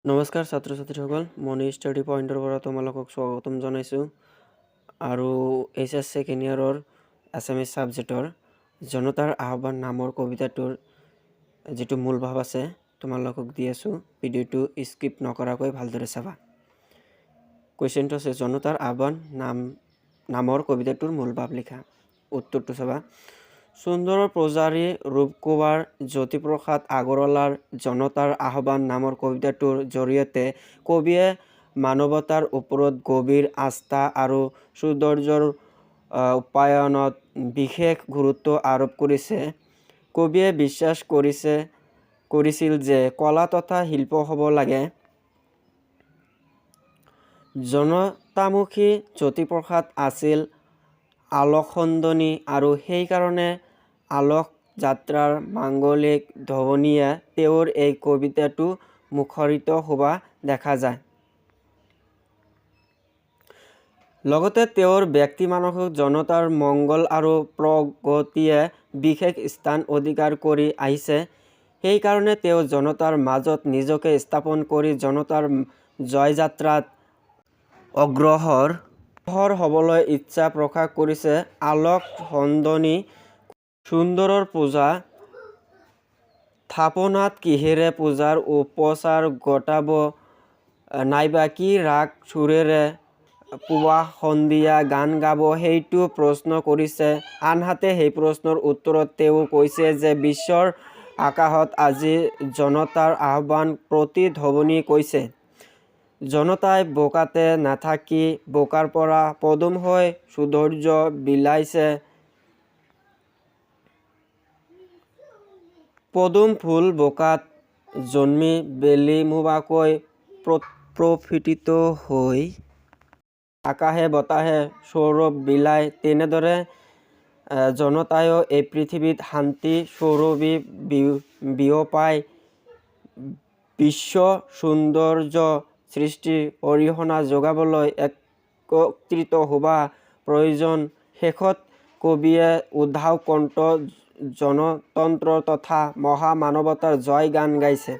নমস্কাৰ ছাত্ৰ ছাত্ৰীসকল, মনি ষ্টাডি পইণ্টৰ পৰা তোমালোকক স্বাগতম জনাইছোঁ। আৰু HS ছেকেণ্ড ইয়াৰৰ আছামিজ ছাবজেক্টৰ জনতাৰ আহ্বান নামৰ কবিতাটোৰ যিটো মূল ভাৱ আছে তোমালোকক দি আছোঁ। ভিডিঅ'টো স্কিপ নকৰাকৈ ভালদৰে চাবা। কুৱেশ্যনটো আছে জনতাৰ আহ্বান নামৰ কবিতাটোৰ মূল ভাৱ লিখা। উত্তৰটো চাবা। সুন্দৰৰ পূজাৰী ৰূপকোঁৱৰ জ্যোতিপ্ৰসাদ আগৰৱালাৰ জনতাৰ আহ্বান নামৰ কবিতাটোৰ জৰিয়তে কবিয়ে মানৱতাৰ ওপৰত গভীৰ আস্থা আৰু সৌন্দৰ্যৰ উপায়নত বিশেষ গুৰুত্ব আৰোপ কৰিছে। কবিয়ে বিশ্বাস কৰিছিল যে কলা তথা শিল্প হ'ব লাগে জনতামুখী। জ্যোতিপ্ৰসাদ আছিল আলোকসন্দনী আৰু সেইকাৰণে আলোক যাত্ৰাৰ মাংগলিক ধ্বনিয়ে তেওঁৰ এই কবিতাটো মুখৰিত হোৱা দেখা যায়। লগতে তেওঁৰ ব্যক্তি মানসিক জনতাৰ মংগল আৰু প্ৰগতিয়ে বিশেষ স্থান অধিকাৰ কৰি আহিছে। সেইকাৰণে তেওঁ জনতাৰ মাজত নিজকে স্থাপন কৰি জনতাৰ জয়যাত্ৰাত অগ্ৰসৰ হ'বলৈ ইচ্ছা প্ৰকাশ কৰিছে। আলোক সন্দনী সুন্দৰৰ পূজা থাপনাত কিহেৰে পূজাৰ উপচাৰ ঘটাব, নাইবা কি ৰাগ সুৰেৰে পুৱা সন্ধিয়া গান গাব, সেইটো প্ৰশ্ন কৰিছে। আনহাতে সেই প্ৰশ্নৰ উত্তৰত তেওঁ কৈছে যে বিশ্বৰ আকাশত আজি জনতাৰ আহ্বান প্ৰতিধ্বনি কৰিছে। জনতাই বোকাতে নাথাকি বোকাৰ পৰা পদুম হৈ সৌন্দৰ্য বিলাইছে। পদুম ফুল বোকাত জন্মি বেলিমুৱাকৈ প্ৰস্ফুটিত হৈ আকাশে বতাহে সৌৰভ বিলায়। তেনেদৰে জনতায়ো এই পৃথিৱীত শান্তি সৌৰভী বিয়পাই বিশ্ব সৌন্দৰ্য সৃষ্টি অৰিহণা যোগাবলৈ একত্ৰিত হোৱা প্ৰয়োজন। শেষত কবিয়ে উদ্ধাৱ কণ্ঠ জনতন্ত্ৰ তথা মহামানৱতাৰ জয় গান গাইছে।